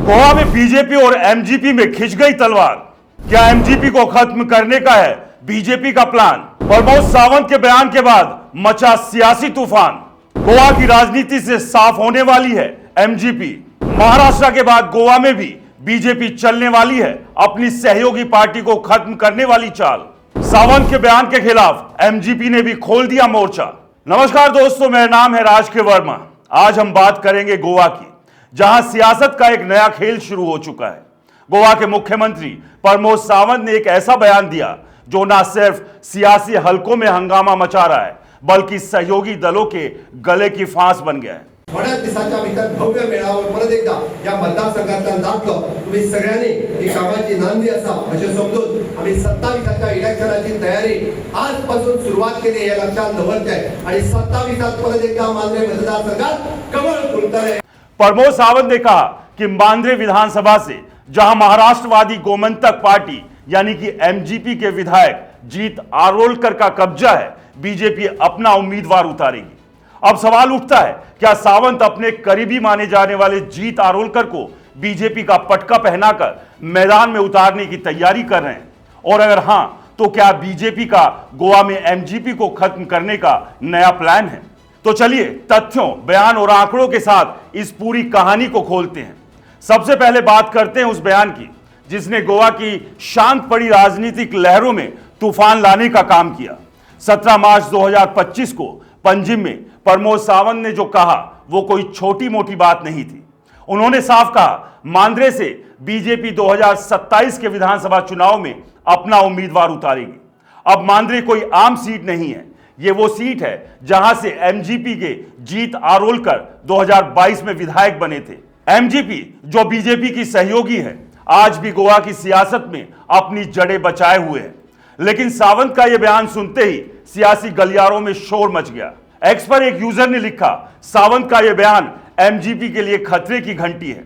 गोवा में बीजेपी और एमजीपी में खिंच गई तलवार। क्या एमजीपी को खत्म करने का है बीजेपी का प्लान? प्रमोद सावंत के बयान के बाद मचा सियासी तूफान। गोवा की राजनीति से साफ होने वाली है एमजीपी। महाराष्ट्र के बाद गोवा में भी बीजेपी चलने वाली है अपनी सहयोगी पार्टी को खत्म करने वाली चाल। सावंत के बयान के खिलाफ एमजीपी ने भी खोल दिया मोर्चा। नमस्कार दोस्तों, मेरा नाम है राज के वर्मा। आज हम बात करेंगे गोवा की, जहां सियासत का एक नया खेल शुरू हो चुका है। गोवा के मुख्यमंत्री प्रमोद सावंत ने एक ऐसा बयान दिया जो न सिर्फ सियासी हलकों में हंगामा मचा रहा है, बल्कि सहयोगी दलों के गले की फांस बन गया है। थोड्या दिवसाच्या भीतर भव्य मेळाव्यावर परत एकदा या मतदारसंघातल्या जातलो तुम्ही सगळ्यांनी ही कामाची नांदी असा असे समजून आम्ही 27च्या इलेक्शनाची तयारी आजपासून सुरुवात केली हे लक्षात दवरते आणि 27 परत एकदा मांद्रे मतदारसंघात कमळ फुलतले। प्रमोद सावंत ने कहा कि मांद्रे विधानसभा से जहां महाराष्ट्रवादी गोमंतक पार्टी यानी कि एमजीपी के विधायक जीत आरोलकर का कब्जा है, बीजेपी अपना उम्मीदवार उतारेगी। अब सवाल उठता है, क्या सावंत अपने करीबी माने जाने वाले जीत आरोलकर को बीजेपी का पटका पहनाकर मैदान में उतारने की तैयारी कर रहे हैं? और अगर हां, तो क्या बीजेपी का गोवा में एमजीपी को खत्म करने का नया प्लान है? तो चलिए तथ्यों, बयान और आंकड़ों के साथ इस पूरी कहानी को खोलते हैं। सबसे पहले बात करते हैं उस बयान की जिसने गोवा की शांत पड़ी राजनीतिक लहरों में तूफान लाने का काम किया। 17 मार्च 2025 को पंजिम में प्रमोद सावंत ने जो कहा वो कोई छोटी मोटी बात नहीं थी। उन्होंने साफ कहा, मांद्रे से बीजेपी 2027 के विधानसभा चुनाव में अपना उम्मीदवार उतारेगी। अब मांद्रे कोई आम सीट नहीं है, ये वो सीट है जहां से एमजीपी के जीत आरोलकर 2022 में विधायक बने थे। एमजीपी जो बीजेपी की सहयोगी है, आज भी गोवा की सियासत में अपनी जड़ें बचाए हुए है। लेकिन सावंत का यह बयान सुनते ही सियासी गलियारों में शोर मच गया। एक्स पर एक यूजर ने लिखा, सावंत का यह बयान एमजीपी के लिए खतरे की घंटी है।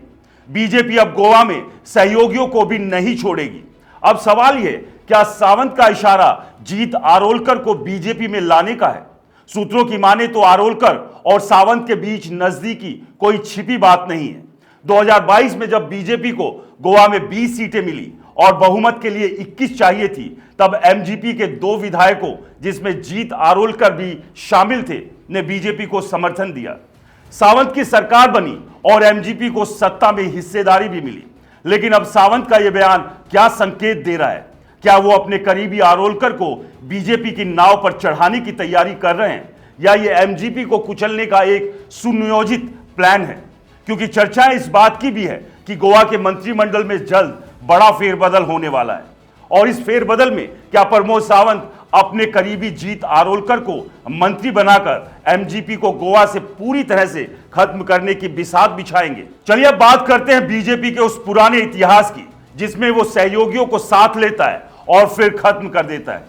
बीजेपी अब गोवा में सहयोगियों को भी नहीं छोड़ेगी। अब सवाल यह, क्या सावंत का इशारा जीत आरोलकर को बीजेपी में लाने का है? सूत्रों की माने तो आरोलकर और सावंत के बीच नजदीकी कोई छिपी बात नहीं है। 2022 में जब बीजेपी को गोवा में 20 सीटें मिली और बहुमत के लिए 21 चाहिए थी, तब एमजीपी के 2 विधायकों, जिसमें जीत आरोलकर भी शामिल थे, ने बीजेपी को समर्थन दिया। सावंत की सरकार बनी और एमजीपी को सत्ता में हिस्सेदारी भी मिली। लेकिन अब सावंत का यह बयान क्या संकेत दे रहा है? क्या वो अपने करीबी आरोलकर को बीजेपी की नाव पर चढ़ाने की तैयारी कर रहे हैं, या ये एमजीपी को कुचलने का एक सुनियोजित प्लान है? क्योंकि चर्चाएं इस बात की भी है कि गोवा के मंत्रिमंडल में जल्द बड़ा फेरबदल होने वाला है। और इस फेरबदल में क्या प्रमोद सावंत अपने करीबी जीत आरोलकर को मंत्री बनाकर एमजीपी को गोवा से पूरी तरह से खत्म करने की बिसात बिछाएंगे? चलिए अब बात करते हैं बीजेपी के उस पुराने इतिहास की, जिसमें वो सहयोगियों को साथ लेता है और फिर खत्म कर देता है।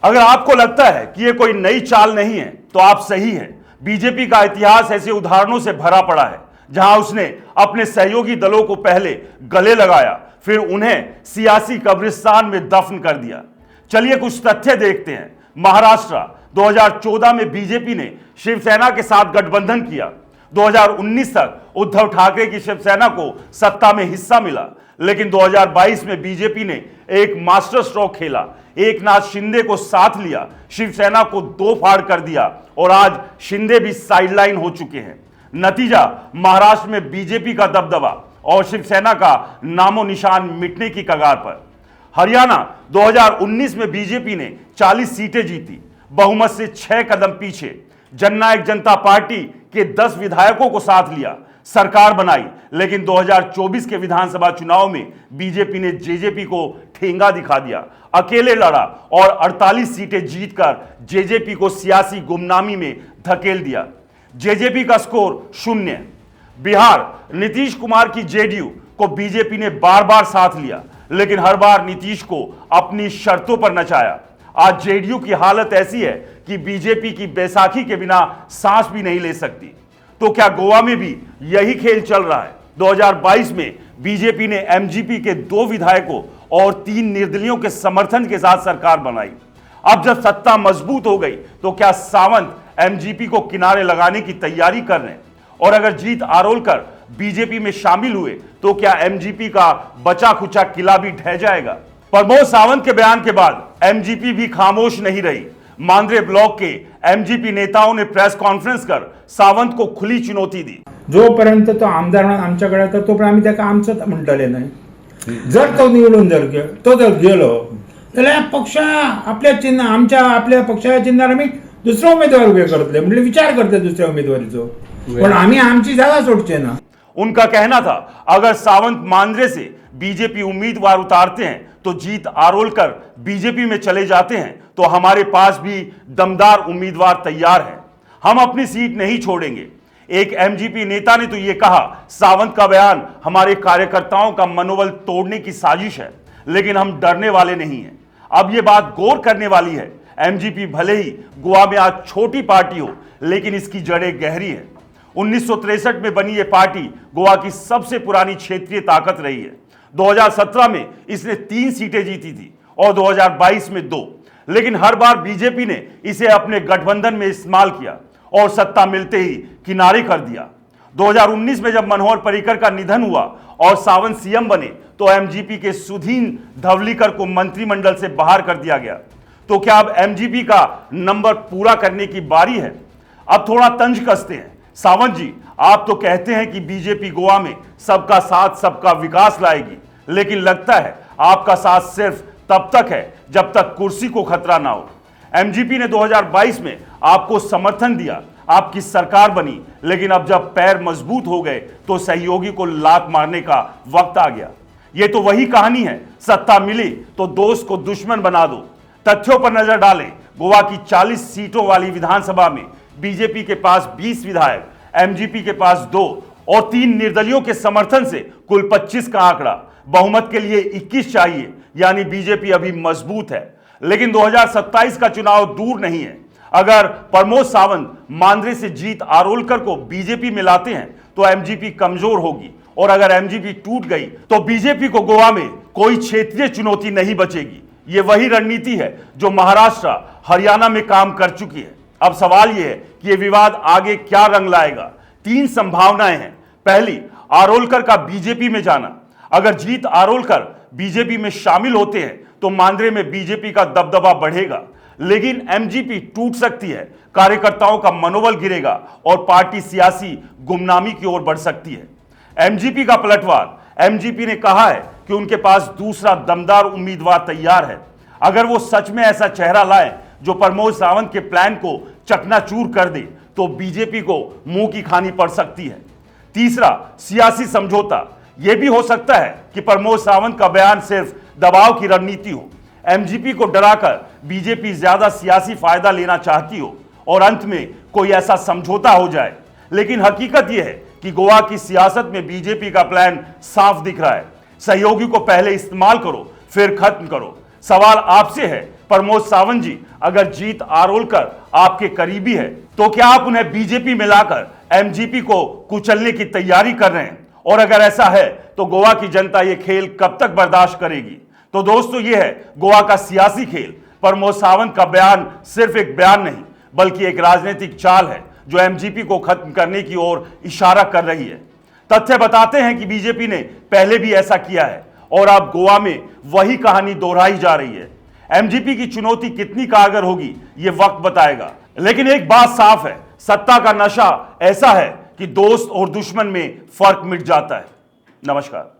अगर आपको लगता है कि यह कोई नई चाल नहीं है, तो आप सही हैं। बीजेपी का इतिहास ऐसे उदाहरणों से भरा पड़ा है जहां उसने अपने सहयोगी दलों को पहले गले लगाया, फिर उन्हें सियासी कब्रिस्तान में दफन कर दिया। चलिए कुछ तथ्य देखते हैं। महाराष्ट्र 2014 में बीजेपी ने शिवसेना के साथ गठबंधन किया। 2019 तक उद्धव ठाकरे की शिवसेना को सत्ता में हिस्सा मिला। लेकिन 2022 में बीजेपी ने एक मास्टर स्ट्रोक खेला, एकनाथ शिंदे को साथ लिया, शिवसेना को 2 फाड़ कर दिया और आज शिंदे भी साइडलाइन हो चुके हैं। नतीजा, महाराष्ट्र में बीजेपी का दबदबा और शिवसेना का नामो निशान मिटने की कगार पर। हरियाणा 2019 में बीजेपी ने 40 सीटें जीती, बहुमत से 6 कदम पीछे। जननायक जनता पार्टी के 10 विधायकों को साथ लिया, सरकार बनाई। लेकिन 2024 के विधानसभा चुनाव में बीजेपी ने जेजेपी को ठेंगा दिखा दिया, अकेले लड़ा और 48 सीटें जीतकर जेजेपी को सियासी गुमनामी में धकेल दिया। जेजेपी का स्कोर 0। बिहार, नीतीश कुमार की जेडीयू को बीजेपी ने बार बार साथ लिया, लेकिन हर बार नीतीश को अपनी शर्तों पर नचाया। आज जेडीयू की हालत ऐसी है कि बीजेपी की बैसाखी के बिना सांस भी नहीं ले सकती। तो क्या गोवा में भी यही खेल चल रहा है? 2022 में बीजेपी ने एमजीपी के 2 विधायकों और 3 निर्दलियों के समर्थन के साथ सरकार बनाई। अब जब सत्ता मजबूत हो गई, तो क्या सावंत एमजीपी को किनारे लगाने की तैयारी कर रहे हैं? और अगर जीत आरोलकर बीजेपी में शामिल हुए तो क्या एमजीपी का बचा खुचा किला भी ढह जाएगा? प्रमोद सावंत के बयान के बाद एमजीपी भी खामोश नहीं रही। मांद्रे ब्लॉक के एमजीपी नेताओं ने प्रेस कॉन्फ्रेंस कर सावंत को खुली चुनौती दी। जोपर्यंत तो आमदार आमच्याकडे तर तोपर्यंत आम्ही त्याला आमचं म्हणतले नाही। जर तो निवडून जर गेलो जाल्यार पक्ष आपल्या चिन्ह आपल्या पक्षाच्या चिन्हार आम्ही दुसरो उमेदवार उभे करतले, म्हणजे विचार करते दुसऱ्या उमेदवारीचो, पण आम्ही आमची जागा सोडचे ना। उनका कहना था अगर सावंत मांद्रे से बीजेपी उम्मीदवार उतारते हैं तो जीत आरोलकर बीजेपी में चले जाते हैं तो हमारे पास भी दमदार उम्मीदवार तैयार हैं, हम अपनी सीट नहीं छोड़ेंगे। एक एमजीपी नेता ने तो यह कहा सावंत का बयान हमारे कार्यकर्ताओं का मनोबल तोड़ने की साजिश है, लेकिन हम डरने वाले नहीं हैं। अब यह बात गौर करने वाली है, एमजीपी भले ही गोवा में आज छोटी पार्टी हो लेकिन इसकी जड़ें गहरी है। 1963 में बनी यह पार्टी गोवा की सबसे पुरानी क्षेत्रीय ताकत रही है। 2017 में इसने 3 सीटें जीती थी और 2022 में 2, लेकिन हर बार बीजेपी ने इसे अपने गठबंधन में इस्तेमाल किया और सत्ता मिलते ही किनारे कर दिया। 2019 में जब मनोहर पर्रिकर का निधन हुआ और सावंत सीएम बने तो एमजीपी के सुधीन धवलीकर को मंत्रिमंडल से बाहर कर दिया गया। तो क्या अब एमजीपी का नंबर पूरा करने की बारी है? अब थोड़ा तंज कसते हैं। सावंत जी, आप तो कहते हैं कि बीजेपी गोवा में सबका साथ सबका विकास लाएगी, लेकिन लगता है आपका साथ सिर्फ तब तक है जब तक कुर्सी को खतरा ना हो। एमजीपी ने 2022 में आपको समर्थन दिया, आपकी सरकार बनी, लेकिन अब जब पैर मजबूत हो गए तो सहयोगी को लात मारने का वक्त आ गया। यह तो वही कहानी है, सत्ता मिली तो दोस्त को दुश्मन बना दो। तथ्यों पर नजर डालें, गोवा की 40 सीटों वाली विधानसभा में बीजेपी के पास 20 विधायक, एमजीपी के पास 2 और 3 निर्दलियों के समर्थन से कुल 25 का आंकड़ा। बहुमत के लिए 21 चाहिए, यानी बीजेपी अभी मजबूत है। लेकिन 2027 का चुनाव दूर नहीं है। अगर प्रमोद सावंत मांद्रे से जीत आरोलकर को बीजेपी में लाते हैं तो एमजीपी कमजोर होगी, और अगर एमजीपी टूट गई तो बीजेपी को गोवा में कोई क्षेत्रीय चुनौती नहीं बचेगी। ये वही रणनीति है जो महाराष्ट्र, हरियाणा में काम कर चुकी है। अब सवाल यह है कि यह विवाद आगे क्या रंग लाएगा। 3 संभावनाएं हैं। पहली, आरोलकर का बीजेपी में जाना। अगर जीत आरोलकर बीजेपी में शामिल होते हैं तो मांद्रे में बीजेपी का दबदबा बढ़ेगा, लेकिन एमजीपी टूट सकती है, कार्यकर्ताओं का मनोबल गिरेगा और पार्टी सियासी गुमनामी की ओर बढ़ सकती है। एमजीपी का पलटवार, एमजीपी ने कहा है कि उनके पास दूसरा दमदार उम्मीदवार तैयार है। अगर वो सच में ऐसा चेहरा लाए जो प्रमोद सावंत के प्लान को चकनाचूर कर दे तो बीजेपी को मुंह की खानी पड़ सकती है। तीसरा, सियासी समझौता। यह भी हो सकता है कि प्रमोद सावंत का बयान सिर्फ दबाव की रणनीति हो, एमजीपी को डराकर बीजेपी ज्यादा सियासी फायदा लेना चाहती हो और अंत में कोई ऐसा समझौता हो जाए। लेकिन हकीकत यह है कि गोवा की सियासत में बीजेपी का प्लान साफ दिख रहा है। सहयोगी को पहले इस्तेमाल करो, फिर खत्म करो। सवाल आपसे है प्रमोद सावंत जी, अगर जीत आरोलकर आपके करीबी है तो क्या आप उन्हें बीजेपी में लाकर एमजीपी को कुचलने की तैयारी कर रहे हैं? और अगर ऐसा है तो गोवा की जनता यह खेल कब तक बर्दाश्त करेगी? तो दोस्तों, यह है गोवा का सियासी खेल। प्रमोद सावंत का बयान सिर्फ एक बयान नहीं बल्कि एक राजनीतिक चाल है जो एमजीपी को खत्म करने की ओर इशारा कर रही है। तथ्य बताते हैं कि बीजेपी ने पहले भी ऐसा किया है और अब गोवा में वही कहानी दोहराई जा रही है। एमजीपी की चुनौती कितनी कारगर होगी यह वक्त बताएगा, लेकिन एक बात साफ है, सत्ता का नशा ऐसा है कि दोस्त और दुश्मन में फर्क मिट जाता है। नमस्कार।